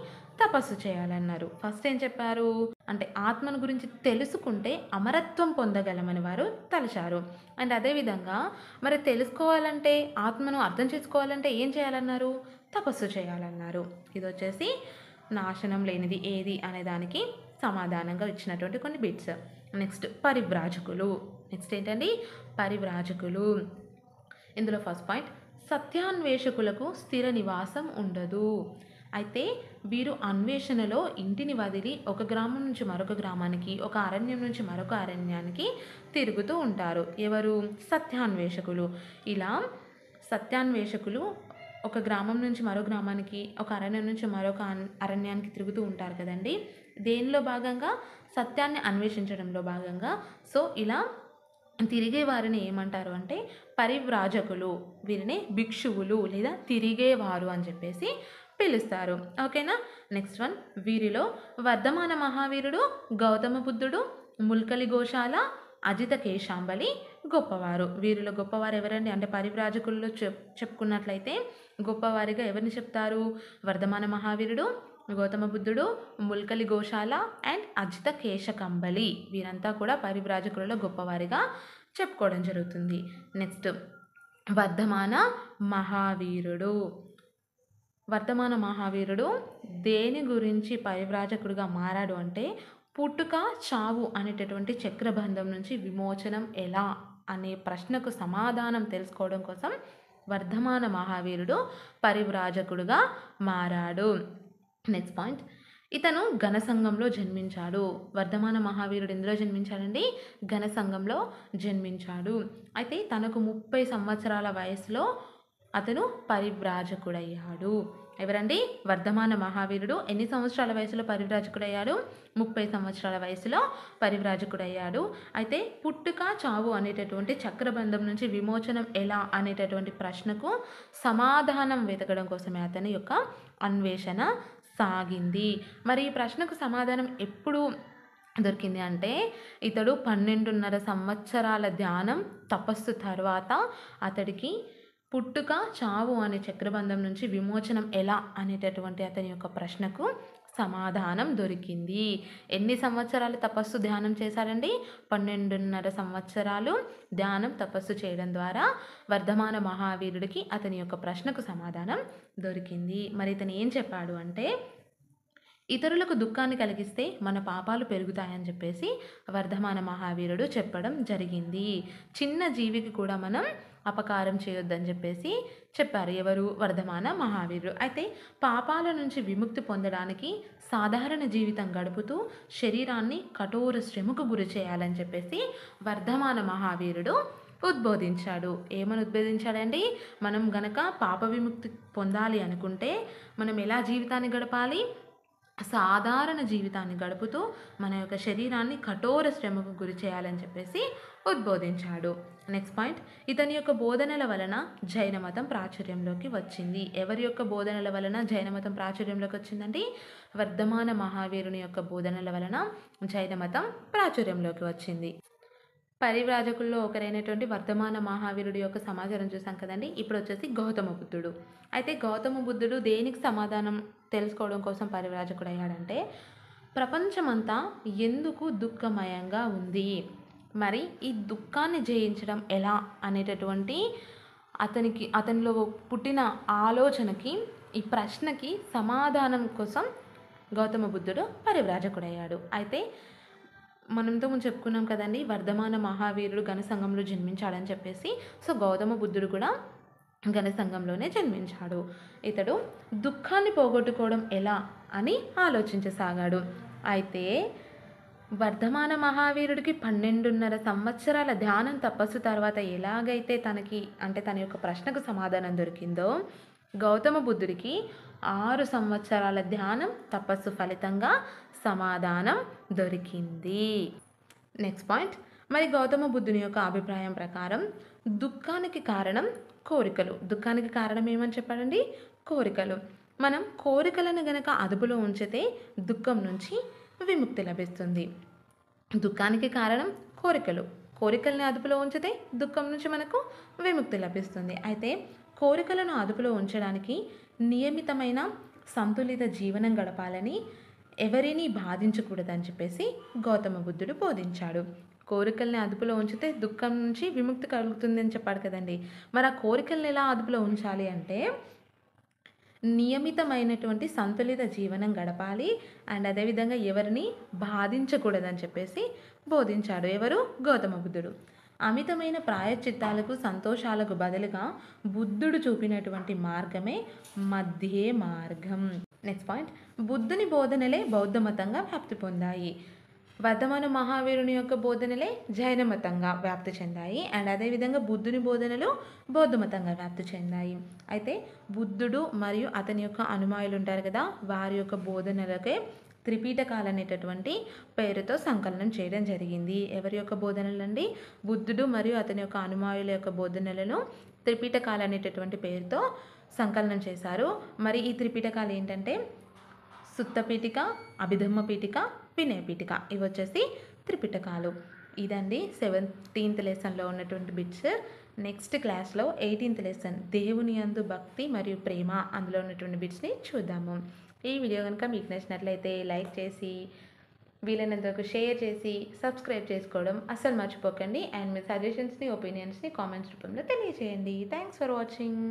తపస్సు చేయాలన్నారు. ఫస్ట్ ఏం చెప్పారు అంటే ఆత్మను గురించి తెలుసుకుంటే అమరత్వం పొందగలమని వారు తలచారు. అండ్ అదేవిధంగా మరి తెలుసుకోవాలంటే, ఆత్మను అర్థం చేసుకోవాలంటే ఏం చేయాలన్నారు? తపస్సు చేయాలన్నారు. ఇది వచ్చేసి నాశనం లేనిది ఏది అనే దానికి సమాధానంగా ఇచ్చినటువంటి కొన్ని బిట్స్. నెక్స్ట్ పరివ్రాజకులు. నెక్స్ట్ ఏంటండి? పరివ్రాజకులు. ఇందులో ఫస్ట్ పాయింట్, సత్యాన్వేషకులకు స్థిర నివాసం ఉండదు. అయితే వీరు అన్వేషణలో ఇంటిని వదిలి ఒక గ్రామం నుంచి మరొక గ్రామానికి, ఒక అరణ్యం నుంచి మరొక అరణ్యానికి తిరుగుతూ ఉంటారు. ఎవరు? సత్యాన్వేషకులు. ఇలా సత్యాన్వేషకులు ఒక గ్రామం నుంచి మరో గ్రామానికి, ఒక అరణ్యం నుంచి మరొక అరణ్యానికి తిరుగుతూ ఉంటారు కదండి. దేనిలో భాగంగా? సత్యాన్ని అన్వేషించడంలో భాగంగా. సో ఇలా తిరిగే వారిని ఏమంటారు అంటే పరివ్రాజకులు. వీరిని భిక్షువులు లేదా తిరిగేవారు అని చెప్పేసి పిలుస్తారు. ఓకేనా? నెక్స్ట్ వన్, వీరిలో వర్ధమాన మహావీరుడు, గౌతమ బుద్ధుడు, ముల్కలి గోశాల, అజిత కేశాంబలి గొప్పవారు. వీరిలో గొప్పవారు ఎవరండి అంటే పరివ్రాజకుల్లో చెప్పుకున్నట్లయితే గొప్పవారిగా ఎవరిని చెప్తారు? వర్ధమాన మహావీరుడు, గౌతమ బుద్ధుడు, ముల్కలి గోశాల అండ్ అజిత కేశకంబలి. వీరంతా కూడా పరివ్రాజకులలో గొప్పవారిగా చెప్పుకోవడం జరుగుతుంది. నెక్స్ట్ వర్ధమాన మహావీరుడు. వర్ధమాన మహావీరుడు దేని గురించి పరివ్రాజకుడిగా మారాడు అంటే పుట్టుక, చావు అనేటటువంటి చక్రబంధం నుంచి విమోచనం ఎలా అనే ప్రశ్నకు సమాధానం తెలుసుకోవడం కోసం వర్ధమాన మహావీరుడు పరివ్రాజకుడుగా మారాడు. నెక్స్ట్ పాయింట్, ఇతను ఘనసంఘంలో జన్మించాడు. వర్ధమాన మహావీరుడు ఎందులో జన్మించాడండి? ఘనసంఘంలో జన్మించాడు. అయితే తనకు 30 సంవత్సరాల వయసులో అతను పరివ్రాజకుడయ్యాడు. ఎవరండి? వర్ధమాన మహావీరుడు ఎన్ని సంవత్సరాల వయసులో పరివ్రాజకుడయ్యాడు? 30 సంవత్సరాల వయసులో పరివ్రాజకుడయ్యాడు. అయితే పుట్టుక, చావు అనేటటువంటి చక్రబంధం నుంచి విమోచనం ఎలా అనేటటువంటి ప్రశ్నకు సమాధానం వెతకడం కోసమే అతని యొక్క అన్వేషణ సాగింది. మరి ఈ ప్రశ్నకు సమాధానం ఎప్పుడు దొరికింది అంటే ఇతడు 12.5 సంవత్సరాల ధ్యానం తపస్సు తర్వాత అతడికి పుట్టుక, చావు అనే చక్రబంధం నుంచి విమోచనం ఎలా అనేటటువంటి అతని యొక్క ప్రశ్నకు సమాధానం దొరికింది. ఎన్ని సంవత్సరాలు తపస్సు ధ్యానం చేశాడండి? 12.5 సంవత్సరాలు ధ్యానం తపస్సు చేయడం ద్వారా వర్ధమాన మహావీరుడికి అతని యొక్క ప్రశ్నకు సమాధానం దొరికింది. మరి ఇతను ఏం చెప్పాడు అంటే ఇతరులకు దుఃఖాన్ని కలిగిస్తే మన పాపాలు పెరుగుతాయని చెప్పేసి వర్ధమాన మహావీరుడు చెప్పడం జరిగింది. చిన్న జీవికి కూడా మనం అపకారం చేయొద్దని చెప్పేసి చెప్పారు. ఎవరు? వర్ధమాన మహావీరుడు. అయితే పాపాల నుంచి విముక్తి పొందడానికి సాధారణ జీవితం గడుపుతూ శరీరాన్ని కఠోర శ్రమకు గురి చేయాలని చెప్పేసి వర్ధమాన మహావీరుడు ఉద్బోధించాడు. ఏమని ఉద్బోధించాడండి? మనం గనక పాప విముక్తి పొందాలి అనుకుంటే మనం ఎలా జీవితాన్ని గడపాలి? సాధారణ జీవితాన్ని గడుపుతూ మన యొక్క శరీరాన్ని కఠోర శ్రమకు గురి చేయాలని చెప్పేసి ఉద్బోధించాడు. నెక్స్ట్ పాయింట్, ఇతని యొక్క బోధనల వలన జైన మతం ప్రాచుర్యంలోకి వచ్చింది. ఎవరి యొక్క బోధనల వలన జైన మతం ప్రాచుర్యంలోకి వచ్చిందండి? వర్ధమాన మహావీరుని యొక్క బోధనల వలన జైన మతం ప్రాచుర్యంలోకి వచ్చింది. పరివ్రాజకుల్లో ఒకరైనటువంటి వర్ధమాన మహావీరుడి యొక్క సమాచారం చూసాం కదండి. ఇప్పుడు వచ్చేసి గౌతమ బుద్ధుడు. అయితే గౌతమ బుద్ధుడు దేనికి సమాధానం తెలుసుకోవడం కోసం పరివ్రాజకుడు అయ్యాడంటే, ప్రపంచమంతా ఎందుకు దుఃఖమయంగా ఉంది, మరి ఈ దుఃఖాన్ని జయించడం ఎలా అనేటటువంటి అతనిలో పుట్టిన ఆలోచనకి, ఈ ప్రశ్నకి సమాధానం కోసం గౌతమ బుద్ధుడు పరివ్రాజకుడయ్యాడు. అయితే మనం ఇంతకుముందు చెప్పుకున్నాం కదండి, వర్ధమాన మహావీరుడు ఘనసంఘంలో జన్మించాడని చెప్పేసి. సో గౌతమ బుద్ధుడు కూడా ఘనసంఘంలోనే జన్మించాడు. ఇతడు దుఃఖాన్ని పోగొట్టుకోవడం ఎలా అని ఆలోచించసాగాడు. అయితే వర్ధమాన మహావీరుడికి 12.5 సంవత్సరాల ధ్యానం తపస్సు తర్వాత ఎలాగైతే తన యొక్క ప్రశ్నకు సమాధానం దొరికిందో, గౌతమ బుద్ధుడికి 6 సంవత్సరాల ధ్యానం తపస్సు ఫలితంగా సమాధానం దొరికింది. నెక్స్ట్ పాయింట్, మరి గౌతమ బుద్ధుని యొక్క అభిప్రాయం ప్రకారం దుఃఖానికి కారణం కోరికలు. దుఃఖానికి కారణం ఏమని చెప్పాడండి? కోరికలు. మనం కోరికలను గనక అదుపులో ఉంచితే దుఃఖం నుంచి విముక్తి లభిస్తుంది. దుఃఖానికి కారణం కోరికలు. కోరికల్ని అదుపులో ఉంచితే దుఃఖం నుంచి మనకు విముక్తి లభిస్తుంది. అయితే కోరికలను అదుపులో ఉంచడానికి నియమితమైన సంతులిత జీవనం గడపాలని, ఎవరినీ బాధించకూడదని చెప్పేసి గౌతమ బుద్ధుడు బోధించాడు. కోరికల్ని అదుపులో ఉంచితే దుఃఖం నుంచి విముక్తి కలుగుతుందని చెప్పాడు కదండి. మరి ఆ కోరికల్ని ఎలా అదుపులో ఉంచాలి అంటే, నియమితమైనటువంటి సంతులిత జీవనం గడపాలి అండ్ అదేవిధంగా ఎవరిని బాధించకూడదని చెప్పేసి బోధించాడు. ఎవరు? గౌతమ బుద్ధుడు. అమితమైన ప్రాయశ్చిత్తాలకు, సంతోషాలకు బదులుగా బుద్ధుడు చూపినటువంటి మార్గమే మధ్యే మార్గం. నెక్స్ట్ పాయింట్, బుద్ధుని బోధనలే బౌద్ధ మతంగా వ్యాప్తి పొందాయి. వర్ధమాన మహావీరుని యొక్క బోధనలే జైన మతంగా వ్యాప్తి చెందాయి అండ్ అదేవిధంగా బుద్ధుని బోధనలు బౌద్ధ మతంగా వ్యాప్తి చెందాయి. అయితే బుద్ధుడు మరియు అతని యొక్క అనుయాయులు ఉంటారు కదా, వారి యొక్క బోధనలకే త్రిపీటకాలు అనేటటువంటి పేరుతో సంకలనం చేయడం జరిగింది. ఎవరి యొక్క బోధనలు అండి? బుద్ధుడు మరియు అతని యొక్క అనుయాయుల యొక్క బోధనలను త్రిపీటకాలు అనేటటువంటి పేరుతో సంకలనం చేశారు. మరి ఈ త్రిపీటకాలు ఏంటంటే సుత్త పీఠిక, అభిధమ్మ పీఠిక, వినయ పీఠిక. ఇవి వచ్చేసి త్రిపిటకాలు. ఇదండి 17th లెసన్లో ఉన్నటువంటి బిట్స్. నెక్స్ట్ క్లాస్లో 18th లెసన్ దేవుని యందు భక్తి మరియు ప్రేమ, అందులో ఉన్నటువంటి బిట్స్ని చూద్దాము. ఈ వీడియో కనుక మీకు నచ్చినట్లయితే లైక్ చేసి, వీలైనంత వరకు షేర్ చేసి, సబ్స్క్రైబ్ చేసుకోవడం అస్సలు మర్చిపోకండి. అండ్ మీ సజెషన్స్ని, ఒపీనియన్స్ని కామెంట్స్ రూపంలో తెలియజేయండి. Thanks for watching.